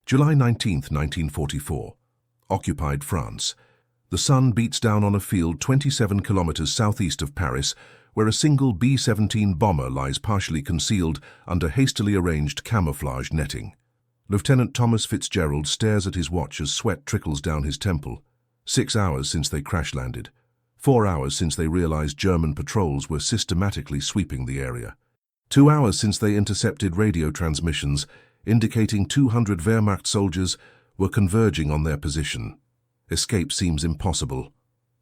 July 19, 1944. Occupied France. The sun beats down on a field 27 kilometers southeast of Paris, where a single B-17 bomber lies partially concealed under hastily arranged camouflage netting. Lieutenant Thomas Fitzgerald stares at his watch as sweat trickles down his temple. 6 hours since they crash-landed. 4 hours since they realized German patrols were systematically sweeping the area. 2 hours since they intercepted radio transmissions indicating 200 Wehrmacht soldiers were converging on their position. Escape seems impossible.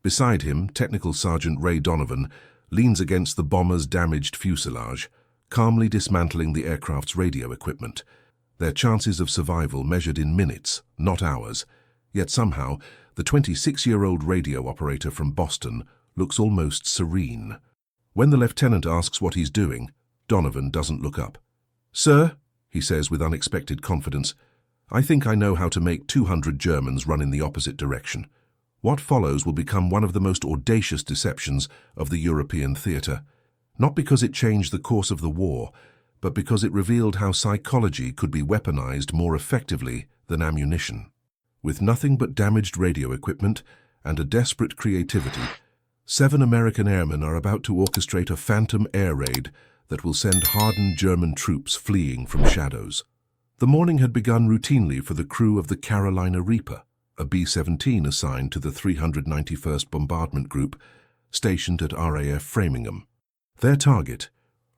Beside him, Technical Sergeant Ray Donovan leans against the bomber's damaged fuselage, calmly dismantling the aircraft's radio equipment. Their chances of survival measured in minutes, not hours. Yet somehow, the 26-year-old radio operator from Boston looks almost serene. When the lieutenant asks what he's doing, Donovan doesn't look up. "Sir," he says with unexpected confidence, "I think I know how to make 200 Germans run in the opposite direction." What follows will become one of the most audacious deceptions of the European theater, not because it changed the course of the war, but because it revealed how psychology could be weaponized more effectively than ammunition. With nothing but damaged radio equipment and a desperate creativity, 7 American airmen are about to orchestrate a phantom air raid that will send hardened German troops fleeing from shadows. The morning had begun routinely for the crew of the Carolina Reaper, a B-17 assigned to the 391st Bombardment Group, stationed at RAF Framingham. Their target,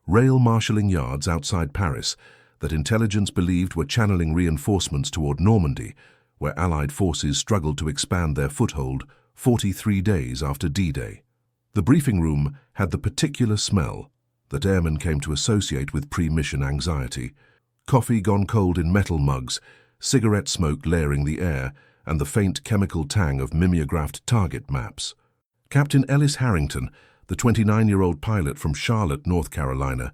rail marshalling yards outside Paris that intelligence believed were channeling reinforcements toward Normandy, where Allied forces struggled to expand their foothold 43 days after D-Day. The briefing room had the particular smell that airmen came to associate with pre-mission anxiety: coffee gone cold in metal mugs, cigarette smoke layering the air, and the faint chemical tang of mimeographed target maps. Captain Ellis Harrington, the 29-year-old pilot from Charlotte, North Carolina,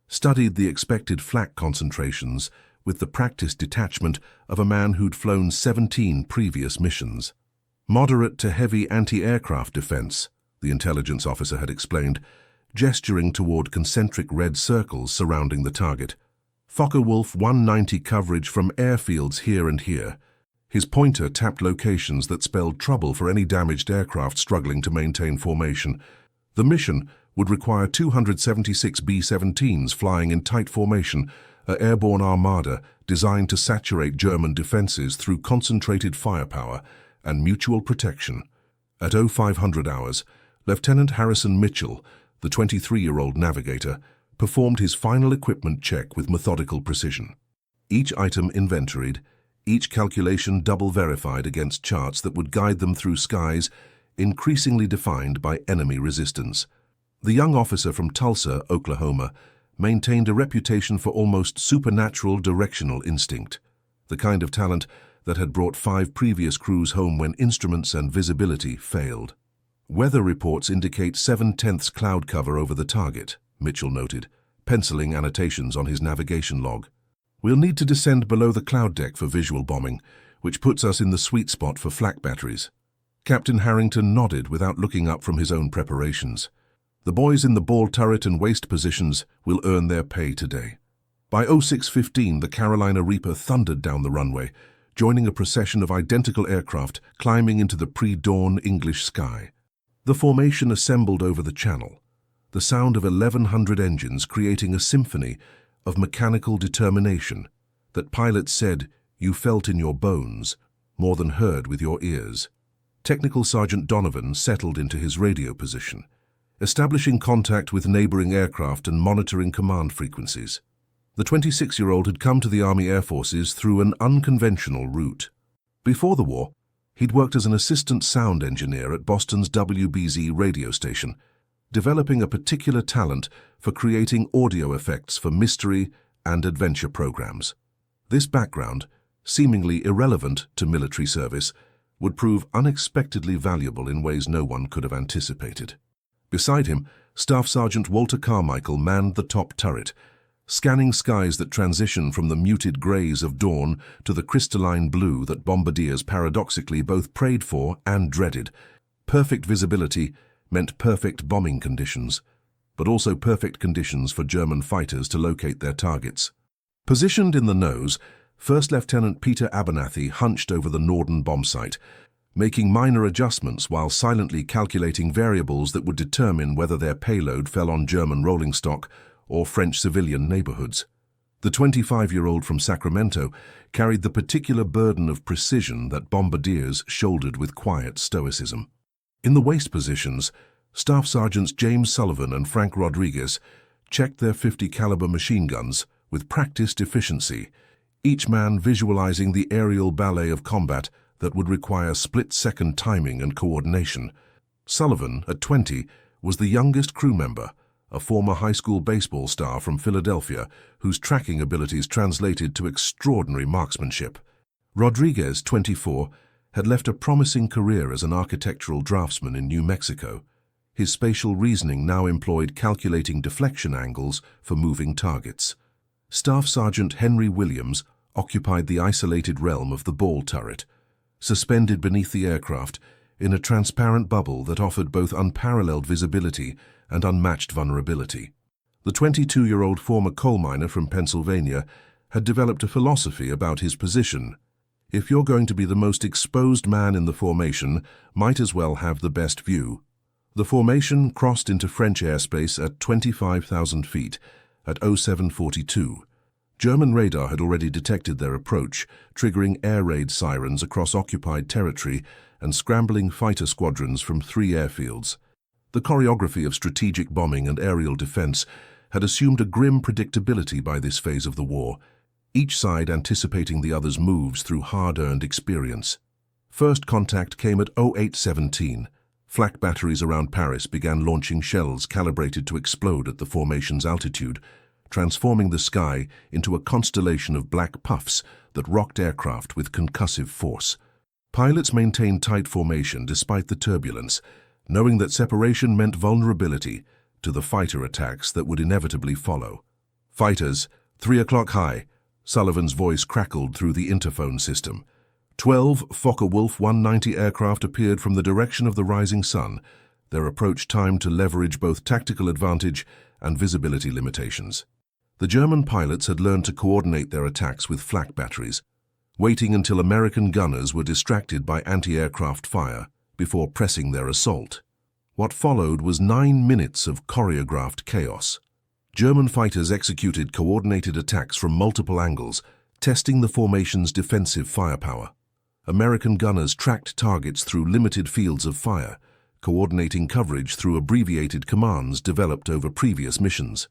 studied the expected flak concentrations with the practiced detachment of a man who'd flown 17 previous missions. "Moderate to heavy anti-aircraft defense," the intelligence officer had explained, gesturing toward concentric red circles surrounding the target. "Focke-Wulf 190 coverage from airfields here and here." His pointer tapped locations that spelled trouble for any damaged aircraft struggling to maintain formation. The mission would require 276 B-17s flying in tight formation, an airborne armada designed to saturate German defenses through concentrated firepower and mutual protection. At 0500 hours, Lieutenant Harrison Mitchell, the 23-year-old navigator, performed his final equipment check with methodical precision. Each item inventoried, each calculation double-verified against charts that would guide them through skies increasingly defined by enemy resistance. The young officer from Tulsa, Oklahoma, maintained a reputation for almost supernatural directional instinct, the kind of talent that had brought 5 previous crews home when instruments and visibility failed. "Weather reports indicate 7/10 cloud cover over the target," Mitchell noted, penciling annotations on his navigation log. "We'll need to descend below the cloud deck for visual bombing, which puts us in the sweet spot for flak batteries." Captain Harrington nodded without looking up from his own preparations. The boys in the ball turret and waist positions will earn their pay today. By 0615, the Carolina Reaper thundered down the runway, joining a procession of identical aircraft climbing into the pre-dawn English sky. The formation assembled over the channel, the sound of 1,100 engines creating a symphony of mechanical determination that pilots said you felt in your bones more than heard with your ears. Technical Sergeant Donovan settled into his radio position, establishing contact with neighboring aircraft and monitoring command frequencies. The 26-year-old had come to the Army Air Forces through an unconventional route. Before the war, he'd worked as an assistant sound engineer at Boston's WBZ radio station, developing a particular talent for creating audio effects for mystery and adventure programs. This background, seemingly irrelevant to military service, would prove unexpectedly valuable in ways no one could have anticipated. Beside him, Staff Sergeant Walter Carmichael manned the top turret, scanning skies that transition from the muted grays of dawn to the crystalline blue that bombardiers paradoxically both prayed for and dreaded. Perfect visibility meant perfect bombing conditions, but also perfect conditions for German fighters to locate their targets. Positioned in the nose, First Lieutenant Peter Abernathy hunched over the Norden bomb site, making minor adjustments while silently calculating variables that would determine whether their payload fell on German rolling stock or French civilian neighborhoods. The 25-year-old from Sacramento carried the particular burden of precision that bombardiers shouldered with quiet stoicism. In the waist positions, Staff Sergeants James Sullivan and Frank Rodriguez checked their .50 caliber machine guns with practiced efficiency, each man visualizing the aerial ballet of combat that would require split-second timing and coordination. Sullivan, at 20, was the youngest crew member, a former high school baseball star from Philadelphia whose tracking abilities translated to extraordinary marksmanship. Rodriguez, 24, had left a promising career as an architectural draftsman in New Mexico. His spatial reasoning now employed calculating deflection angles for moving targets. Staff Sergeant Henry Williams occupied the isolated realm of the ball turret, suspended beneath the aircraft in a transparent bubble that offered both unparalleled visibility and unmatched vulnerability. The 22-year-old former coal miner from Pennsylvania had developed a philosophy about his position. If you're going to be the most exposed man in the formation, might as well have the best view. The formation crossed into French airspace at 25,000 feet at 0742. German radar had already detected their approach, triggering air raid sirens across occupied territory and scrambling fighter squadrons from 3 airfields. The choreography of strategic bombing and aerial defense had assumed a grim predictability by this phase of the war, each side anticipating the other's moves through hard-earned experience. First contact came at 0817. Flak batteries around Paris began launching shells calibrated to explode at the formation's altitude, transforming the sky into a constellation of black puffs that rocked aircraft with concussive force. Pilots maintained tight formation despite the turbulence, knowing that separation meant vulnerability to the fighter attacks that would inevitably follow. Fighters, 3 o'clock high, Sullivan's voice crackled through the interphone system. 12 Focke-Wulf 190 aircraft appeared from the direction of the rising sun, their approach timed to leverage both tactical advantage and visibility limitations. The German pilots had learned to coordinate their attacks with flak batteries, waiting until American gunners were distracted by anti-aircraft fire before pressing their assault. What followed was 9 minutes of choreographed chaos. German fighters executed coordinated attacks from multiple angles, testing the formation's defensive firepower. American gunners tracked targets through limited fields of fire, coordinating coverage through abbreviated commands developed over previous missions.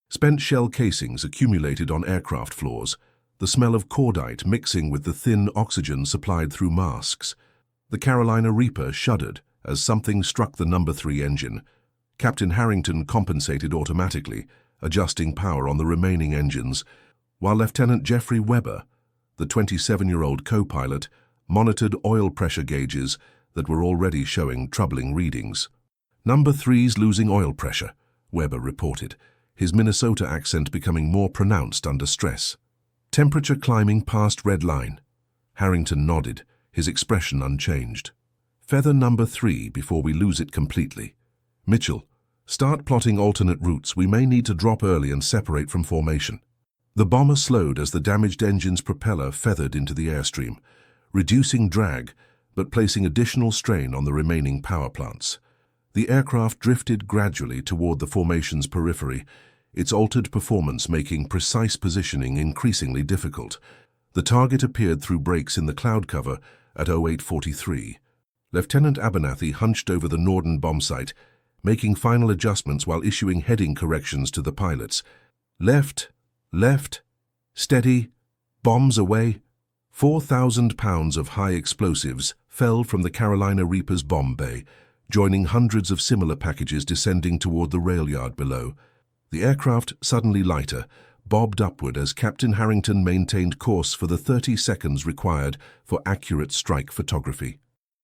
Spent shell casings accumulated on aircraft floors, the smell of cordite mixing with the thin oxygen supplied through masks. The Carolina Reaper shuddered as something struck the No. 3 engine. Captain Harrington compensated automatically, adjusting power on the remaining engines, while Lieutenant Jeffrey Weber, the 27-year-old co-pilot, monitored oil pressure gauges that were already showing troubling readings. No. 3's losing oil pressure, Weber reported, his Minnesota accent becoming more pronounced under stress. Temperature climbing past red line. Harrington nodded, his expression unchanged. Feather No. 3 before we lose it completely. Mitchell, start plotting alternate routes. We may need to drop early and separate from formation. The bomber slowed as the damaged engine's propeller feathered into the airstream, reducing drag but placing additional strain on the remaining power plants. The aircraft drifted gradually toward the formation's periphery, its altered performance making precise positioning increasingly difficult. The target appeared through breaks in the cloud cover at 0843. Lieutenant Abernathy hunched over the Norden bomb site, making final adjustments while issuing heading corrections to the pilots. Left, left, steady, bombs away. 4,000 pounds of high explosives fell from the Carolina Reaper's bomb bay, joining hundreds of similar packages descending toward the rail yard below. The aircraft, suddenly lighter, bobbed upward as Captain Harrington maintained course for the 30 seconds required for accurate strike photography.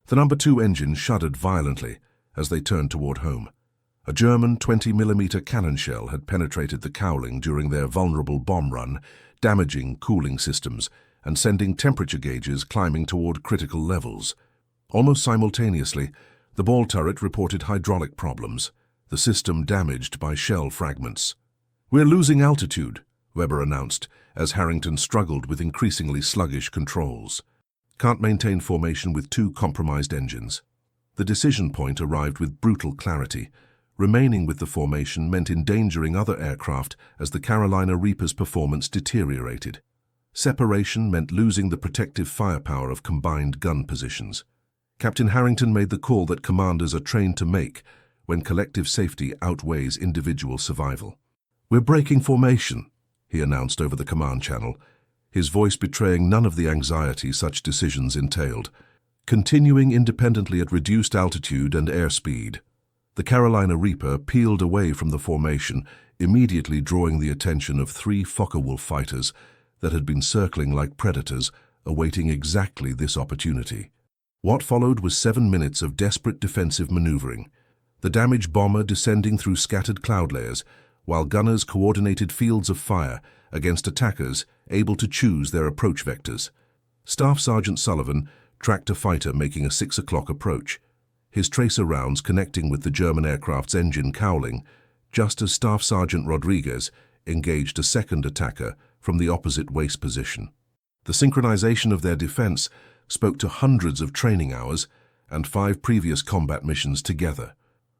The No. 2 engine shuddered violently as they turned toward home. A German 20mm cannon shell had penetrated the cowling during their vulnerable bomb run, damaging cooling systems and sending temperature gauges climbing toward critical levels. Almost simultaneously, the ball turret reported hydraulic problems, the system damaged by shell fragments. "We're losing altitude," Weber announced, as Harrington struggled with increasingly sluggish controls. Can't maintain formation with two compromised engines. The decision point arrived with brutal clarity. Remaining with the formation meant endangering other aircraft as the Carolina Reaper's performance deteriorated. Separation meant losing the protective firepower of combined gun positions. Captain Harrington made the call that commanders are trained to make when collective safety outweighs individual survival. "We're breaking formation," he announced over the command channel, his voice betraying none of the anxiety such decisions entailed. Continuing independently at reduced altitude and airspeed. The Carolina Reaper peeled away from the formation, immediately drawing the attention of three Focke-Wulf fighters that had been circling like predators, awaiting exactly this opportunity. What followed was 7 minutes of desperate defensive maneuvering. The damaged bomber descending through scattered cloud layers, while gunners coordinated fields of fire against attackers able to choose their approach vectors. Staff Sergeant Sullivan tracked a fighter making a 6 o'clock approach, his tracer rounds connecting with the German aircraft's engine cowling, just as Staff Sergeant Rodriguez engaged a second attacker from the opposite waist position. The synchronization of their defense spoke to hundreds of training hours and 5 previous combat missions together.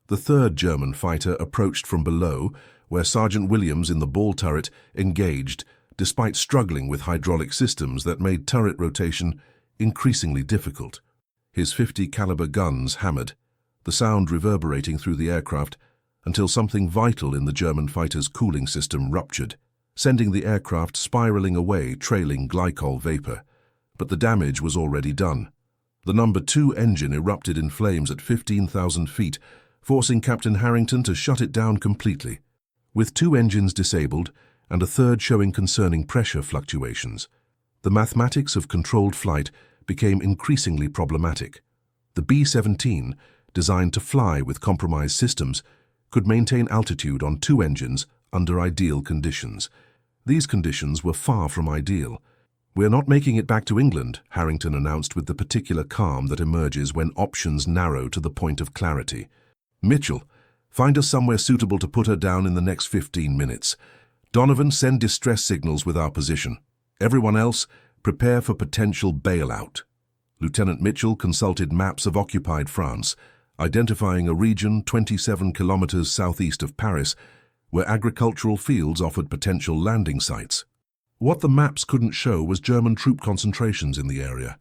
The third German fighter approached from below, where Sergeant Williams in the ball turret engaged, despite struggling with hydraulic systems that made turret rotation increasingly difficult. His .50 caliber guns hammered, the sound reverberating through the aircraft until something vital in the German fighter's cooling system ruptured, sending the aircraft spiraling away, trailing glycol vapor. But the damage was already done. The No. 2 engine erupted in flames at 15,000 feet, forcing Captain Harrington to shut it down completely. With 2 engines disabled and a third showing concerning pressure fluctuations, the mathematics of controlled flight became increasingly problematic. The B-17, designed to fly with compromised systems, could maintain altitude on 2 engines under ideal conditions. These conditions were far from ideal. "We're not making it back to England," Harrington announced with the particular calm that emerges when options narrow to the point of clarity. "Mitchell, find us somewhere suitable to put her down in the next 15 minutes. Donovan, send distress signals with our position. Everyone else, prepare for potential bailout." Lieutenant Mitchell consulted maps of occupied France, identifying a region 27 kilometers southeast of Paris where agricultural fields offered potential landing sites. What the maps couldn't show was German troop concentrations in the area,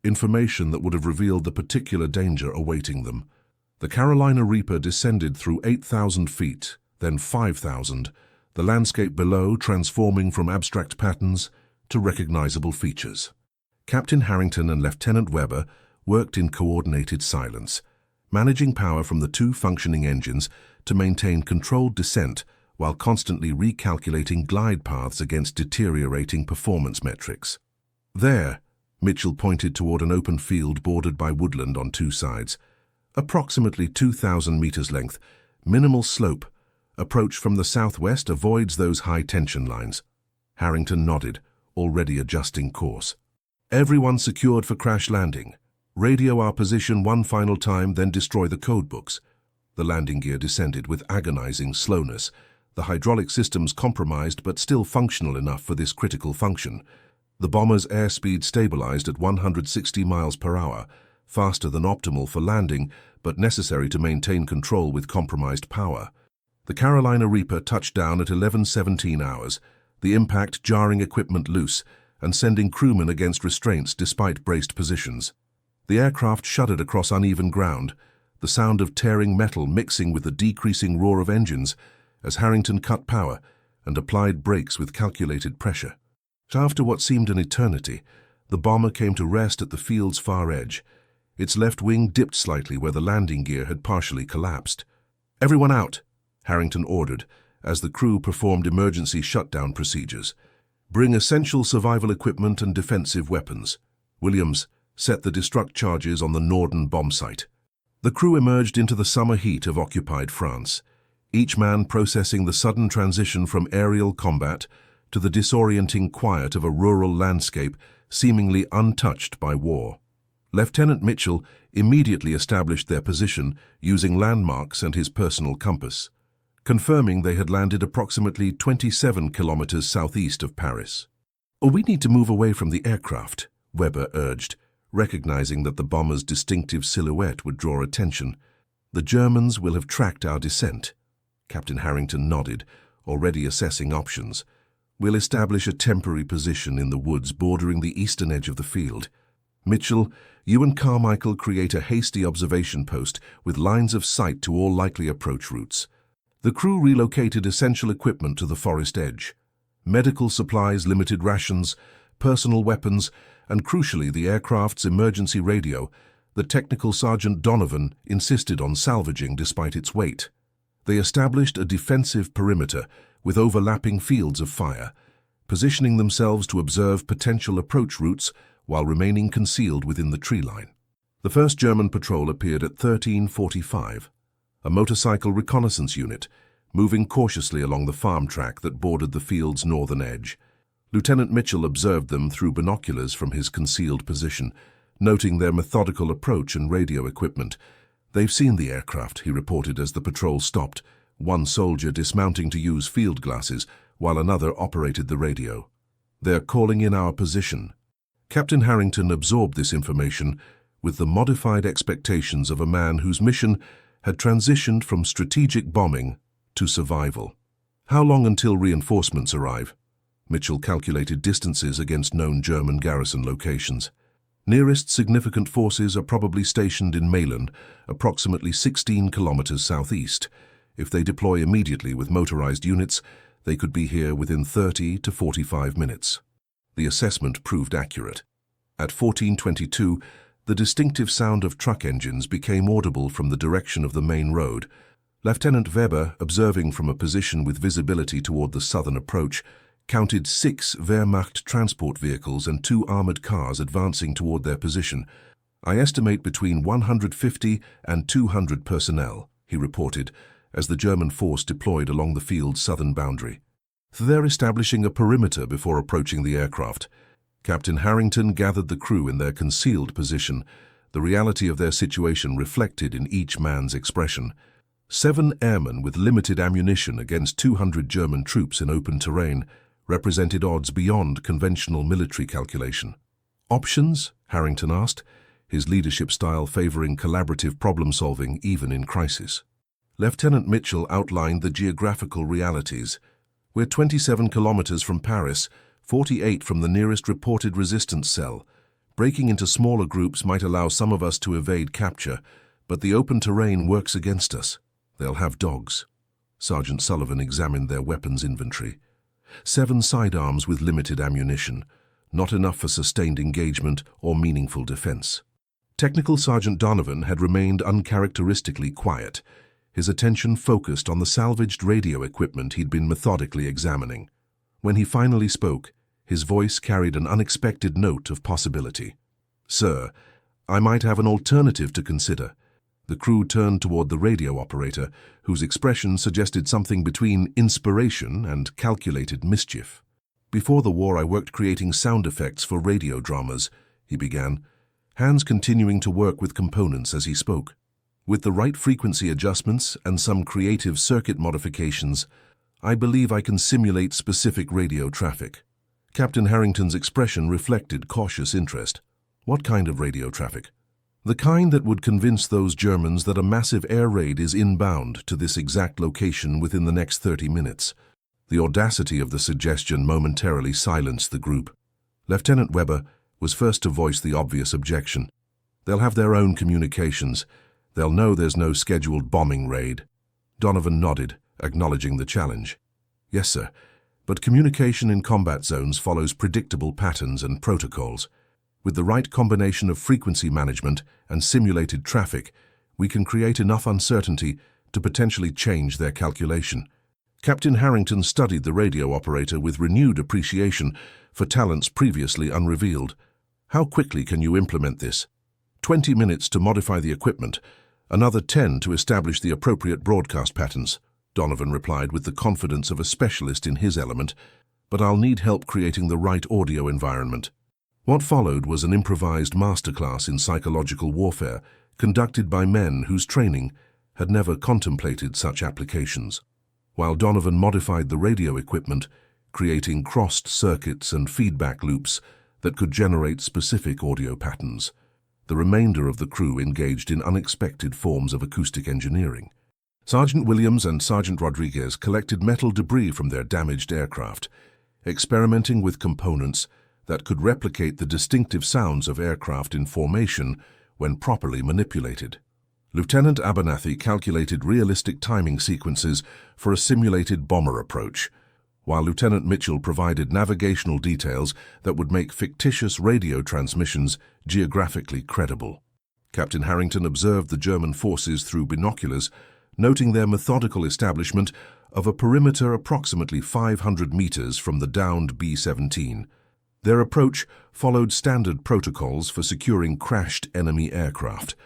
information that would have revealed the particular danger awaiting them. The Carolina Reaper descended through 8,000 feet, then 5,000, the landscape below transforming from abstract patterns to recognizable features. Captain Harrington and Lieutenant Weber worked in coordinated silence, managing power from the 2 functioning engines to maintain controlled descent while constantly recalculating glide paths against deteriorating performance metrics. "There," Mitchell pointed toward an open field bordered by woodland on 2 sides. "Approximately 2,000 meters length, minimal slope. Approach from the southwest avoids those high-tension lines." Harrington nodded, already adjusting course. "Everyone secured for crash landing. Radio our position 1 final time, then destroy the codebooks." The landing gear descended with agonizing slowness, the hydraulic systems compromised but still functional enough for this critical function. The bomber's airspeed stabilized at 160 miles per hour, faster than optimal for landing, but necessary to maintain control with compromised power. The Carolina Reaper touched down at 11:17 hours, the impact jarring equipment loose and sending crewmen against restraints despite braced positions. The aircraft shuddered across uneven ground, the sound of tearing metal mixing with the decreasing roar of engines as Harrington cut power and applied brakes with calculated pressure. After what seemed an eternity, the bomber came to rest at the field's far edge. Its left wing dipped slightly where the landing gear had partially collapsed. "Everyone out," Harrington ordered as the crew performed emergency shutdown procedures. "Bring essential survival equipment and defensive weapons. Williams, set the destruct charges on the Norden bomb site." The crew emerged into the summer heat of occupied France, each man processing the sudden transition from aerial combat to the disorienting quiet of a rural landscape seemingly untouched by war. Lieutenant Mitchell immediately established their position using landmarks and his personal compass, confirming they had landed approximately 27 kilometers southeast of Paris. "Or we need to move away from the aircraft," Weber urged, recognizing that the bomber's distinctive silhouette would draw attention. "The Germans will have tracked our descent." Captain Harrington nodded, already assessing options. "We'll establish a temporary position in the woods bordering the eastern edge of the field. Mitchell, you and Carmichael create a hasty observation post with lines of sight to all likely approach routes." The crew relocated essential equipment to the forest edge. Medical supplies, limited rations, personal weapons, and crucially the aircraft's emergency radio that Technical Sergeant Donovan insisted on salvaging despite its weight. They established a defensive perimeter with overlapping fields of fire, positioning themselves to observe potential approach routes while remaining concealed within the tree line. The first German patrol appeared at 13:45, a motorcycle reconnaissance unit, moving cautiously along the farm track that bordered the field's northern edge. Lieutenant Mitchell observed them through binoculars from his concealed position, noting their methodical approach and radio equipment. "They've seen the aircraft," he reported as the patrol stopped, one soldier dismounting to use field glasses while another operated the radio. "They're calling in our position." Captain Harrington absorbed this information with the modified expectations of a man whose mission had transitioned from strategic bombing to survival. "How long until reinforcements arrive?" Mitchell calculated distances against known German garrison locations. "Nearest significant forces are probably stationed in Mayland, approximately 16 kilometers southeast. If they deploy immediately with motorized units, they could be here within 30 to 45 minutes. The assessment proved accurate. At 14:22, the distinctive sound of truck engines became audible from the direction of the main road. Lieutenant Weber, observing from a position with visibility toward the southern approach, counted 6 Wehrmacht transport vehicles and 2 armored cars advancing toward their position. "I estimate between 150 and 200 personnel," he reported, as the German force deployed along the field's southern boundary. "They're establishing a perimeter before approaching the aircraft." Captain Harrington gathered the crew in their concealed position, the reality of their situation reflected in each man's expression. 7 airmen with limited ammunition against 200 German troops in open terrain represented odds beyond conventional military calculation. "Options?" Harrington asked, his leadership style favoring collaborative problem-solving even in crisis. Lieutenant Mitchell outlined the geographical realities. "We're 27 kilometers from Paris, 48 from the nearest reported resistance cell. Breaking into smaller groups might allow some of us to evade capture, but the open terrain works against us. They'll have dogs." Sergeant Sullivan examined their weapons inventory. 7 sidearms with limited ammunition, not enough for sustained engagement or meaningful defense. Technical Sergeant Donovan had remained uncharacteristically quiet, his attention focused on the salvaged radio equipment he'd been methodically examining. When he finally spoke, his voice carried an unexpected note of possibility. "Sir, I might have an alternative to consider." The crew turned toward the radio operator, whose expression suggested something between inspiration and calculated mischief. "Before the war, I worked creating sound effects for radio dramas," he began, hands continuing to work with components as he spoke. "With the right frequency adjustments and some creative circuit modifications, I believe I can simulate specific radio traffic." Captain Harrington's expression reflected cautious interest. "What kind of radio traffic?" "The kind that would convince those Germans that a massive air raid is inbound to this exact location within the next 30 minutes. The audacity of the suggestion momentarily silenced the group. Lieutenant Weber was first to voice the obvious objection. "They'll have their own communications. They'll know there's no scheduled bombing raid." Donovan nodded, acknowledging the challenge. "Yes, sir, but communication in combat zones follows predictable patterns and protocols. With the right combination of frequency management and simulated traffic, we can create enough uncertainty to potentially change their calculation." Captain Harrington studied the radio operator with renewed appreciation for talents previously unrevealed. "How quickly can you implement this?" 20 minutes to modify the equipment, another 10 to establish the appropriate broadcast patterns," Donovan replied with the confidence of a specialist in his element, "but I'll need help creating the right audio environment." What followed was an improvised masterclass in psychological warfare conducted by men whose training had never contemplated such applications. While Donovan modified the radio equipment, creating crossed circuits and feedback loops that could generate specific audio patterns. The remainder of the crew engaged in unexpected forms of acoustic engineering. Sergeant Williams and Sergeant Rodriguez collected metal debris from their damaged aircraft, experimenting with components that could replicate the distinctive sounds of aircraft in formation when properly manipulated. Lieutenant Abernathy calculated realistic timing sequences for a simulated bomber approach, while Lieutenant Mitchell provided navigational details that would make fictitious radio transmissions geographically credible. Captain Harrington observed the German forces through binoculars, noting their methodical establishment of a perimeter approximately 500 meters from the downed B-17. Their approach followed standard protocols for securing crashed enemy aircraft,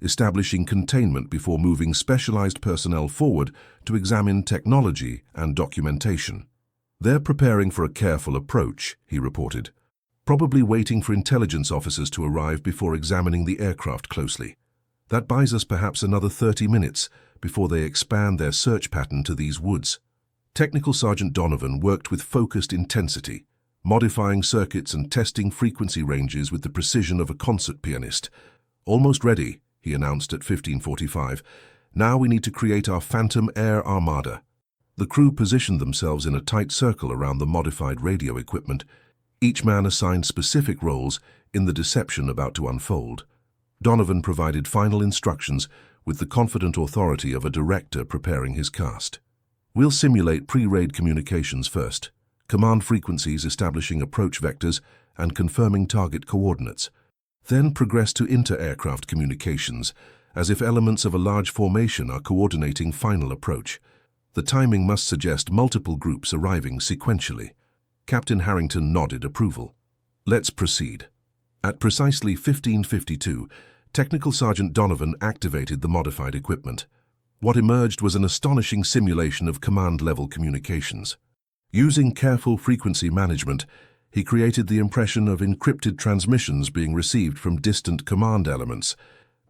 establishing containment before moving specialized personnel forward to examine technology and documentation. "They're preparing for a careful approach," he reported, "probably waiting for intelligence officers to arrive before examining the aircraft closely. That buys us perhaps another 30 minutes before they expand their search pattern to these woods." Technical Sergeant Donovan worked with focused intensity, modifying circuits and testing frequency ranges with the precision of a concert pianist. "Almost ready," he announced at 15:45. "Now we need to create our Phantom Air Armada." The crew positioned themselves in a tight circle around the modified radio equipment, each man assigned specific roles in the deception about to unfold. Donovan provided final instructions with the confident authority of a director preparing his cast. "We'll simulate pre-raid communications first, command frequencies establishing approach vectors and confirming target coordinates. Then progress to inter-aircraft communications, as if elements of a large formation are coordinating final approach. The timing must suggest multiple groups arriving sequentially." Captain Harrington nodded approval. "Let's proceed." At precisely 15:52, Technical Sergeant Donovan activated the modified equipment. What emerged was an astonishing simulation of command-level communications. Using careful frequency management, he created the impression of encrypted transmissions being received from distant command elements,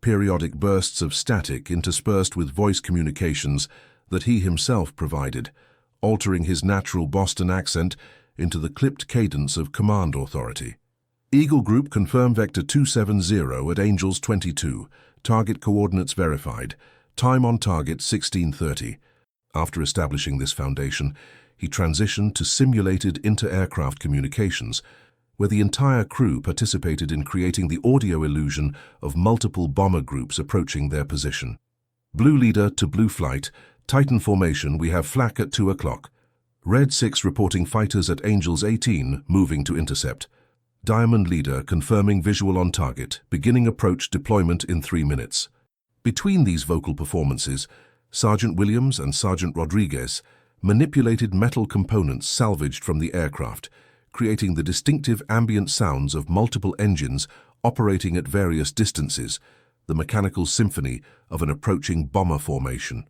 periodic bursts of static interspersed with voice communications that he himself provided, altering his natural Boston accent into the clipped cadence of command authority. "Eagle Group, confirm Vector 270 at Angels 22. Target coordinates verified. Time on target 16:30. After establishing this foundation, he transitioned to simulated inter-aircraft communications, where the entire crew participated in creating the audio illusion of multiple bomber groups approaching their position. "Blue Leader to Blue Flight, Titan formation, we have flak at 2 o'clock. Red 6 reporting fighters at Angels 18, moving to intercept. Diamond Leader confirming visual on target, beginning approach deployment in 3 minutes. Between these vocal performances, Sergeant Williams and Sergeant Rodriguez manipulated metal components salvaged from the aircraft, creating the distinctive ambient sounds of multiple engines operating at various distances, the mechanical symphony of an approaching bomber formation.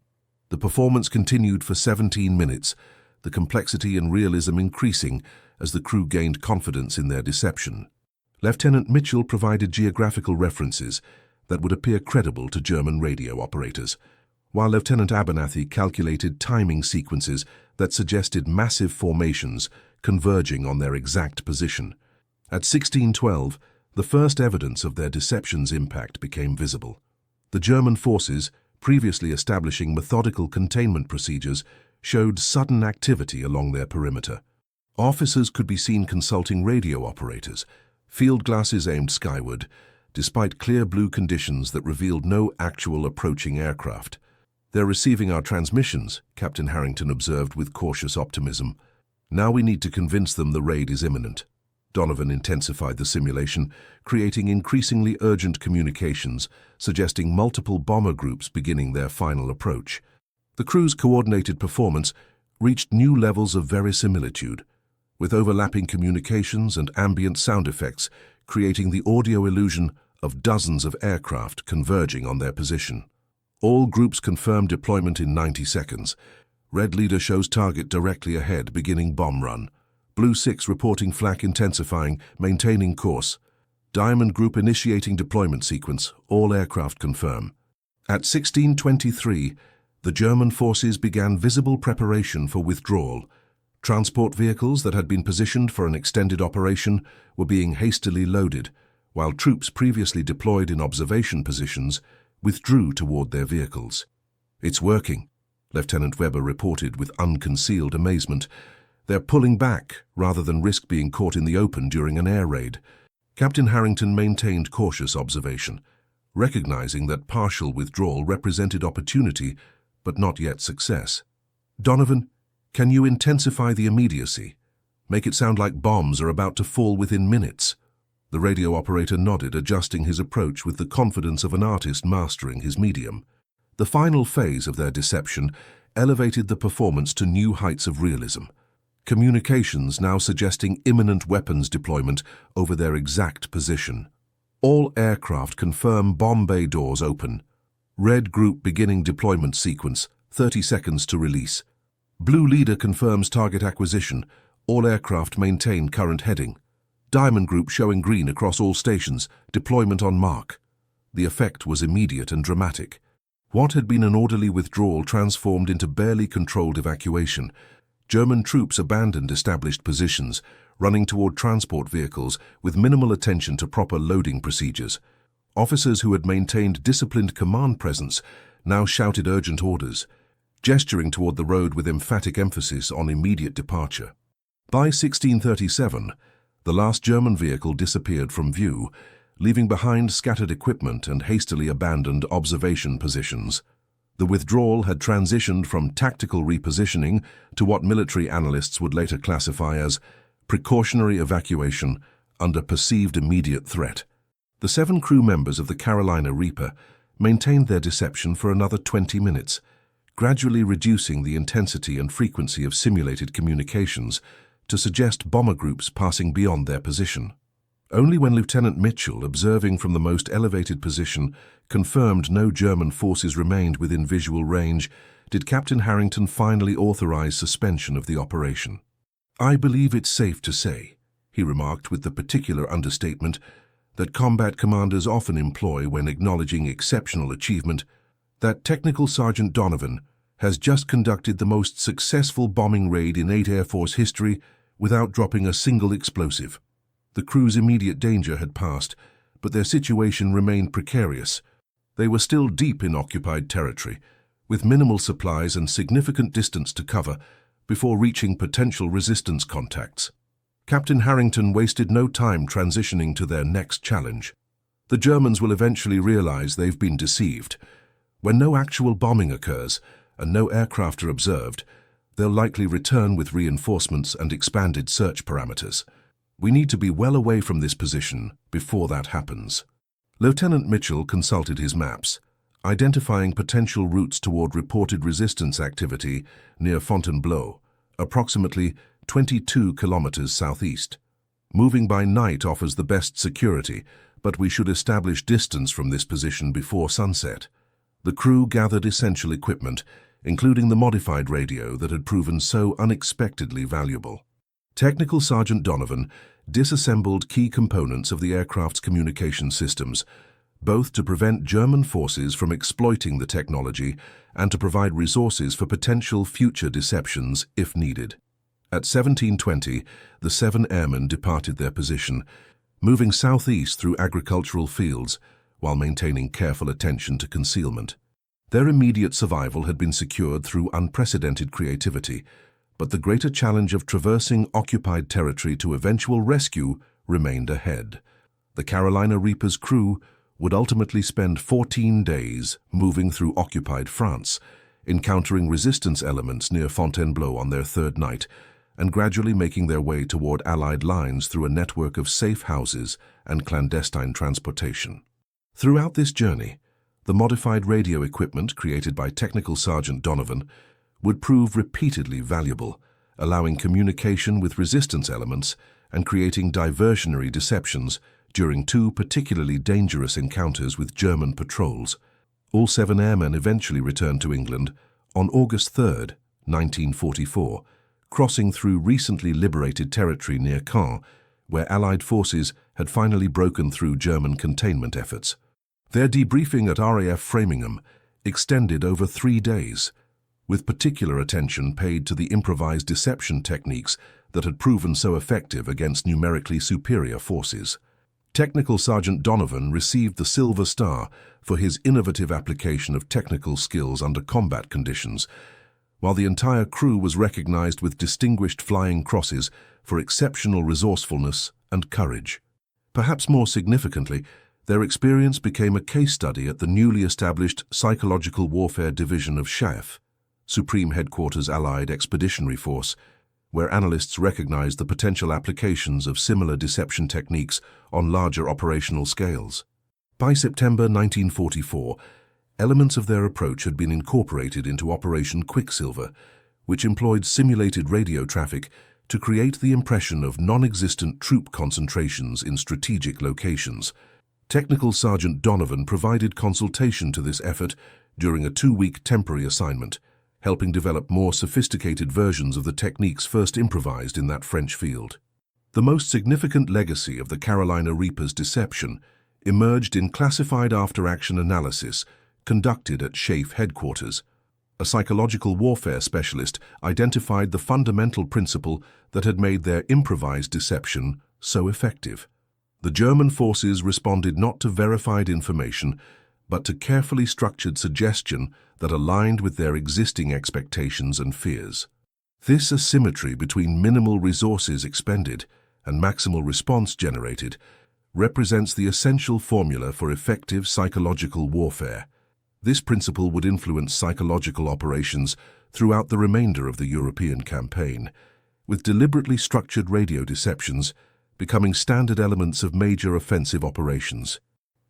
The performance continued for 17 minutes, the complexity and realism increasing as the crew gained confidence in their deception. Lieutenant Mitchell provided geographical references that would appear credible to German radio operators, while Lieutenant Abernathy calculated timing sequences that suggested massive formations converging on their exact position. At 16:12, the first evidence of their deception's impact became visible. The German forces, previously establishing methodical containment procedures, showed sudden activity along their perimeter. Officers could be seen consulting radio operators, field glasses aimed skyward, despite clear blue conditions that revealed no actual approaching aircraft. "They're receiving our transmissions," Captain Harrington observed with cautious optimism. "Now we need to convince them the raid is imminent." Donovan intensified the simulation, creating increasingly urgent communications, suggesting multiple bomber groups beginning their final approach. The crew's coordinated performance reached new levels of verisimilitude, with overlapping communications and ambient sound effects creating the audio illusion of dozens of aircraft converging on their position. All groups confirm deployment in 90 seconds. Red Leader shows target directly ahead, beginning bomb run. Blue 6 reporting flak intensifying, maintaining course. Diamond Group initiating deployment sequence, all aircraft confirm. At 16:23, the German forces began visible preparation for withdrawal, Transport vehicles that had been positioned for an extended operation were being hastily loaded, while troops previously deployed in observation positions withdrew toward their vehicles. "It's working," Lieutenant Weber reported with unconcealed amazement. "They're pulling back rather than risk being caught in the open during an air raid." Captain Harrington maintained cautious observation, recognizing that partial withdrawal represented opportunity but not yet success. "Donovan, can you intensify the immediacy? Make it sound like bombs are about to fall within minutes." The radio operator nodded, adjusting his approach with the confidence of an artist mastering his medium. The final phase of their deception elevated the performance to new heights of realism. Communications now suggesting imminent weapons deployment over their exact position. "All aircraft confirm bomb bay doors open. Red group beginning deployment sequence, 30 seconds to release. Blue leader confirms target acquisition. All aircraft maintain current heading. Diamond group showing green across all stations, deployment on mark." The effect was immediate and dramatic. What had been an orderly withdrawal transformed into barely controlled evacuation. German troops abandoned established positions, running toward transport vehicles with minimal attention to proper loading procedures. Officers who had maintained disciplined command presence now shouted urgent orders, gesturing toward the road with emphatic emphasis on immediate departure. By 1637, the last German vehicle disappeared from view, leaving behind scattered equipment and hastily abandoned observation positions. The withdrawal had transitioned from tactical repositioning to what military analysts would later classify as precautionary evacuation under perceived immediate threat. The 7 crew members of the Carolina Reaper maintained their deception for another 20 minutes, gradually reducing the intensity and frequency of simulated communications to suggest bomber groups passing beyond their position. Only when Lieutenant Mitchell, observing from the most elevated position, confirmed no German forces remained within visual range, did Captain Harrington finally authorize suspension of the operation. "I believe it's safe to say," he remarked with the particular understatement that combat commanders often employ when acknowledging exceptional achievement, "that Technical Sergeant Donovan has just conducted the most successful bombing raid in 8 Air Force history without dropping a single explosive." The crew's immediate danger had passed, but their situation remained precarious. They were still deep in occupied territory, with minimal supplies and significant distance to cover before reaching potential resistance contacts. Captain Harrington wasted no time transitioning to their next challenge. The Germans will eventually realize they've been deceived. When no actual bombing occurs and no aircraft are observed, they'll likely return with reinforcements and expanded search parameters. We need to be well away from this position before that happens. Lieutenant Mitchell consulted his maps, identifying potential routes toward reported resistance activity near Fontainebleau, approximately 22 kilometers southeast. Moving by night offers the best security, but we should establish distance from this position before sunset. The crew gathered essential equipment, including the modified radio that had proven so unexpectedly valuable. Technical Sergeant Donovan disassembled key components of the aircraft's communication systems, both to prevent German forces from exploiting the technology and to provide resources for potential future deceptions if needed. At 17:20, the 7 airmen departed their position, moving southeast through agricultural fields while maintaining careful attention to concealment. Their immediate survival had been secured through unprecedented creativity, but the greater challenge of traversing occupied territory to eventual rescue remained ahead. The Carolina Reaper's crew would ultimately spend 14 days moving through occupied France, encountering resistance elements near Fontainebleau on their 3rd night, and gradually making their way toward Allied lines through a network of safe houses and clandestine transportation. Throughout this journey, the modified radio equipment created by Technical Sergeant Donovan would prove repeatedly valuable, allowing communication with resistance elements and creating diversionary deceptions during 2 particularly dangerous encounters with German patrols. All 7 airmen eventually returned to England on August 3, 1944, crossing through recently liberated territory near Caen, where Allied forces had finally broken through German containment efforts. Their debriefing at RAF Framingham extended over 3 days, with particular attention paid to the improvised deception techniques that had proven so effective against numerically superior forces. Technical Sergeant Donovan received the Silver Star for his innovative application of technical skills under combat conditions, while the entire crew was recognized with distinguished flying crosses for exceptional resourcefulness and courage. Perhaps more significantly, their experience became a case study at the newly established Psychological Warfare Division of SHAEF, Supreme Headquarters Allied Expeditionary Force, where analysts recognized the potential applications of similar deception techniques on larger operational scales. By September 1944, elements of their approach had been incorporated into Operation Quicksilver, which employed simulated radio traffic to create the impression of non-existent troop concentrations in strategic locations. Technical Sergeant Donovan provided consultation to this effort during a 2-week temporary assignment, helping develop more sophisticated versions of the techniques first improvised in that French field. The most significant legacy of the Carolina Reaper's deception emerged in classified after-action analysis conducted at SHAEF headquarters. A psychological warfare specialist identified the fundamental principle that had made their improvised deception so effective. The German forces responded not to verified information, but to carefully structured suggestion that aligned with their existing expectations and fears. This asymmetry between minimal resources expended and maximal response generated represents the essential formula for effective psychological warfare. This principle would influence psychological operations throughout the remainder of the European campaign, with deliberately structured radio deceptions becoming standard elements of major offensive operations.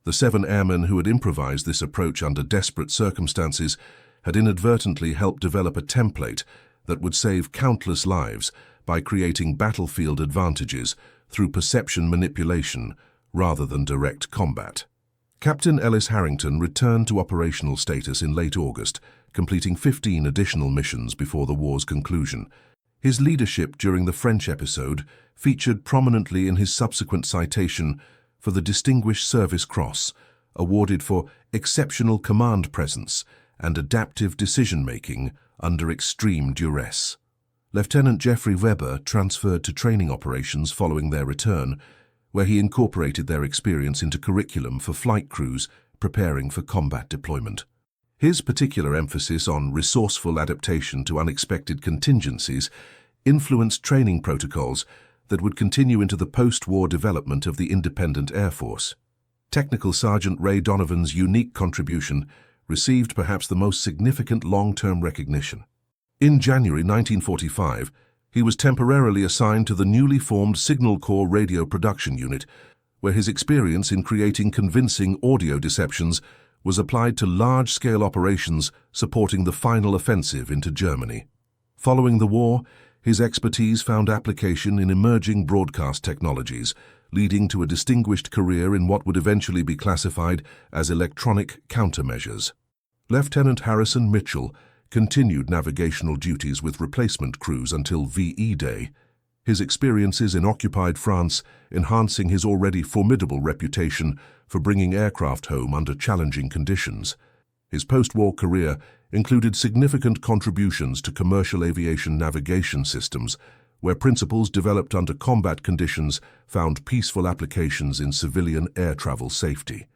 The 7 airmen who had improvised this approach under desperate circumstances had inadvertently helped develop a template that would save countless lives by creating battlefield advantages through perception manipulation rather than direct combat. Captain Ellis Harrington returned to operational status in late August, completing 15 additional missions before the war's conclusion. His leadership during the French episode featured prominently in his subsequent citation for the Distinguished Service Cross, awarded for exceptional command presence and adaptive decision-making under extreme duress. Lieutenant Jeffrey Weber transferred to training operations following their return, where he incorporated their experience into curriculum for flight crews preparing for combat deployment. His particular emphasis on resourceful adaptation to unexpected contingencies influenced training protocols that would continue into the post-war development of the Independent Air Force. Technical Sergeant Ray Donovan's unique contribution received perhaps the most significant long-term recognition. In January 1945, he was temporarily assigned to the newly formed Signal Corps Radio Production Unit, where his experience in creating convincing audio deceptions was applied to large-scale operations supporting the final offensive into Germany. Following the war, his expertise found application in emerging broadcast technologies, leading to a distinguished career in what would eventually be classified as electronic countermeasures. Lieutenant Harrison Mitchell continued navigational duties with replacement crews until VE Day, his experiences in occupied France enhancing his already formidable reputation for bringing aircraft home under challenging conditions. His post-war career included significant contributions to commercial aviation navigation systems, where principles developed under combat conditions found peaceful applications in civilian air travel safety.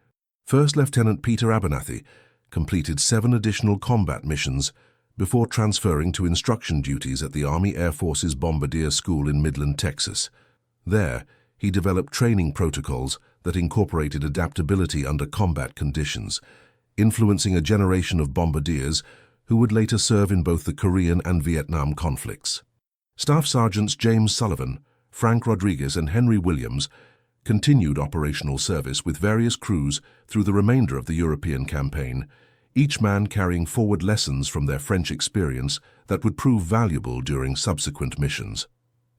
First Lieutenant Peter Abernathy completed 7 additional combat missions before transferring to instruction duties at the Army Air Force's Bombardier School in Midland, Texas. There, he developed training protocols that incorporated adaptability under combat conditions, influencing a generation of bombardiers who would later serve in both the Korean and Vietnam conflicts. Staff Sergeants James Sullivan, Frank Rodriguez, and Henry Williams continued operational service with various crews through the remainder of the European campaign, each man carrying forward lessons from their French experience that would prove valuable during subsequent missions.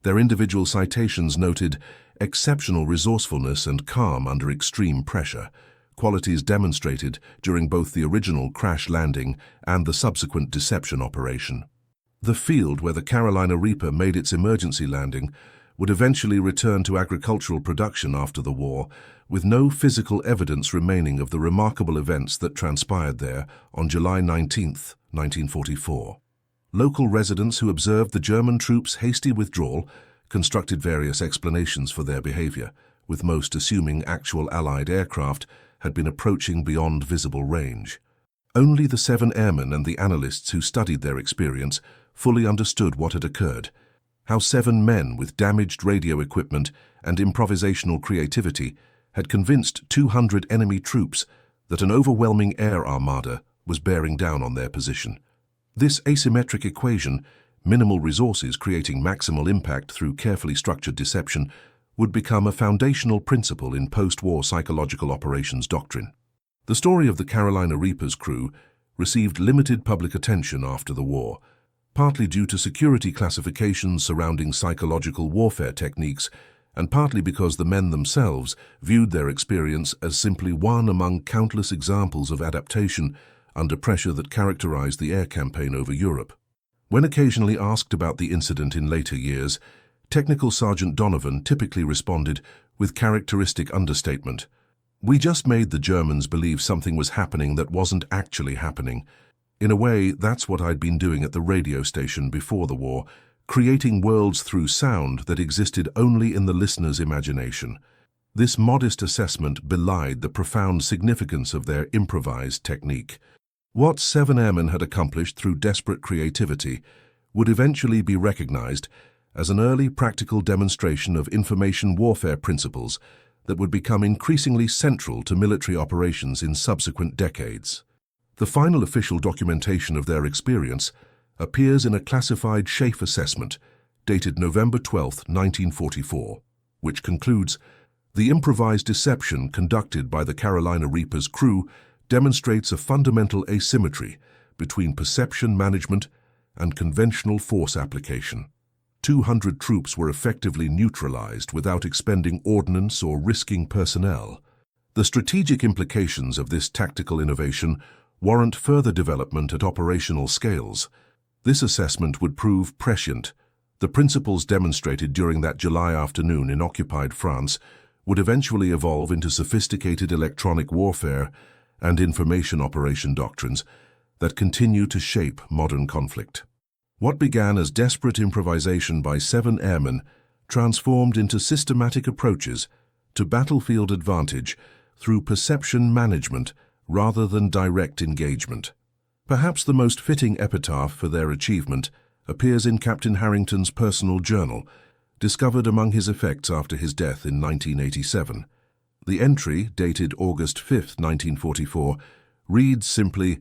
Their individual citations noted exceptional resourcefulness and calm under extreme pressure, qualities demonstrated during both the original crash landing and the subsequent deception operation. The field where the Carolina Reaper made its emergency landing would eventually return to agricultural production after the war, with no physical evidence remaining of the remarkable events that transpired there on July 19, 1944. Local residents who observed the German troops' hasty withdrawal constructed various explanations for their behavior, with most assuming actual Allied aircraft had been approaching beyond visible range. Only the 7 airmen and the analysts who studied their experience fully understood what had occurred, how 7 men with damaged radio equipment and improvisational creativity had convinced 200 enemy troops that an overwhelming air armada was bearing down on their position. This asymmetric equation, minimal resources creating maximal impact through carefully structured deception, would become a foundational principle in post-war psychological operations doctrine. The story of the Carolina Reaper's crew received limited public attention after the war, partly due to security classifications surrounding psychological warfare techniques, and partly because the men themselves viewed their experience as simply one among countless examples of adaptation under pressure that characterized the air campaign over Europe. When occasionally asked about the incident in later years, Technical Sergeant Donovan typically responded with characteristic understatement. "We just made the Germans believe something was happening that wasn't actually happening. In a way, that's what I'd been doing at the radio station before the war, creating worlds through sound that existed only in the listener's imagination." This modest assessment belied the profound significance of their improvised technique. What 7 airmen had accomplished through desperate creativity would eventually be recognized as an early practical demonstration of information warfare principles that would become increasingly central to military operations in subsequent decades. The final official documentation of their experience appears in a classified SHAEF assessment dated November 12, 1944, which concludes, "The improvised deception conducted by the Carolina Reaper's crew demonstrates a fundamental asymmetry between perception management and conventional force application. 200 troops were effectively neutralized without expending ordnance or risking personnel. The strategic implications of this tactical innovation warrant further development at operational scales. This assessment would prove prescient. The principles demonstrated during that July afternoon in occupied France would eventually evolve into sophisticated electronic warfare and information operation doctrines that continue to shape modern conflict." What began as desperate improvisation by 7 airmen transformed into systematic approaches to battlefield advantage through perception management rather than direct engagement. Perhaps the most fitting epitaph for their achievement appears in Captain Harrington's personal journal, discovered among his effects after his death in 1987. The entry, dated August 5, 1944, reads simply,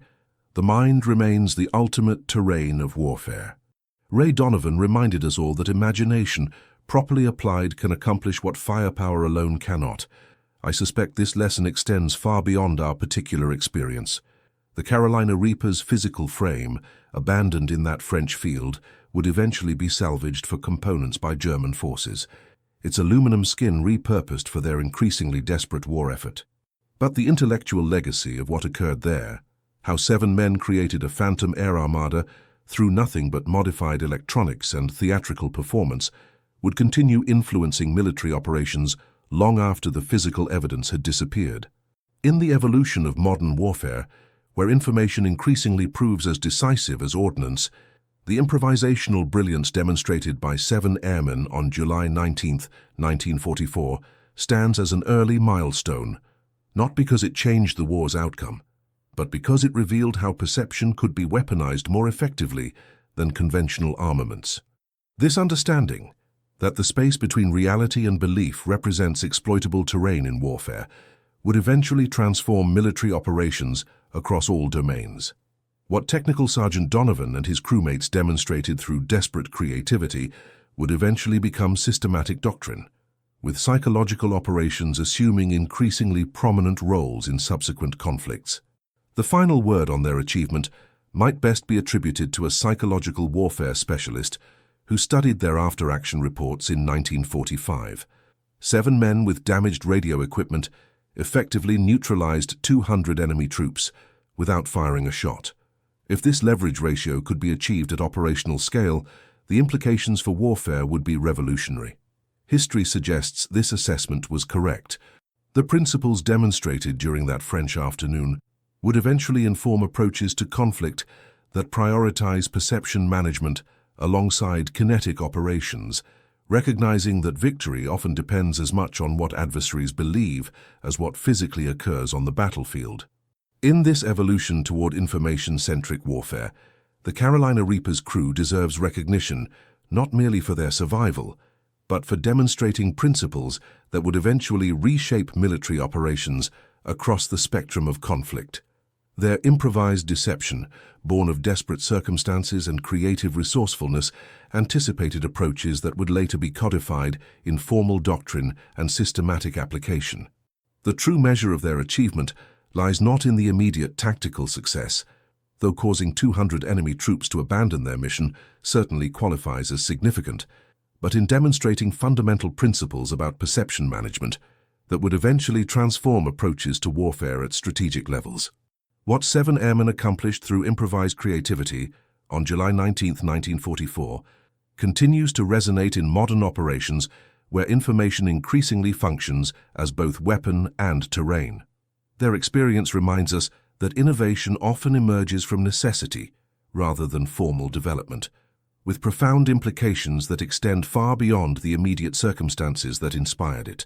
"The mind remains the ultimate terrain of warfare." Ray Donovan reminded us all that imagination, properly applied, can accomplish what firepower alone cannot. I suspect this lesson extends far beyond our particular experience. The Carolina Reaper's physical frame, abandoned in that French field, would eventually be salvaged for components by German forces, its aluminum skin repurposed for their increasingly desperate war effort. But the intellectual legacy of what occurred there, how 7 men created a phantom air armada through nothing but modified electronics and theatrical performance, would continue influencing military operations long after the physical evidence had disappeared. In the evolution of modern warfare, where information increasingly proves as decisive as ordnance, the improvisational brilliance demonstrated by 7 airmen on July 19, 1944, stands as an early milestone, not because it changed the war's outcome, but because it revealed how perception could be weaponized more effectively than conventional armaments. This understanding, that the space between reality and belief represents exploitable terrain in warfare, would eventually transform military operations across all domains. What Technical Sergeant Donovan and his crewmates demonstrated through desperate creativity would eventually become systematic doctrine, with psychological operations assuming increasingly prominent roles in subsequent conflicts. The final word on their achievement might best be attributed to a psychological warfare specialist who studied their after-action reports in 1945. 7 men with damaged radio equipment effectively neutralized 200 enemy troops without firing a shot. If this leverage ratio could be achieved at operational scale, the implications for warfare would be revolutionary. History suggests this assessment was correct. The principles demonstrated during that French afternoon would eventually inform approaches to conflict that prioritize perception management alongside kinetic operations, recognizing that victory often depends as much on what adversaries believe as what physically occurs on the battlefield. In this evolution toward information-centric warfare, the Carolina Reaper's crew deserves recognition not merely for their survival, but for demonstrating principles that would eventually reshape military operations across the spectrum of conflict. Their improvised deception, born of desperate circumstances and creative resourcefulness, anticipated approaches that would later be codified in formal doctrine and systematic application. The true measure of their achievement lies not in the immediate tactical success, though causing 200 enemy troops to abandon their mission certainly qualifies as significant, but in demonstrating fundamental principles about perception management that would eventually transform approaches to warfare at strategic levels. What 7 airmen accomplished through improvised creativity on July 19, 1944, continues to resonate in modern operations where information increasingly functions as both weapon and terrain. Their experience reminds us that innovation often emerges from necessity rather than formal development, with profound implications that extend far beyond the immediate circumstances that inspired it.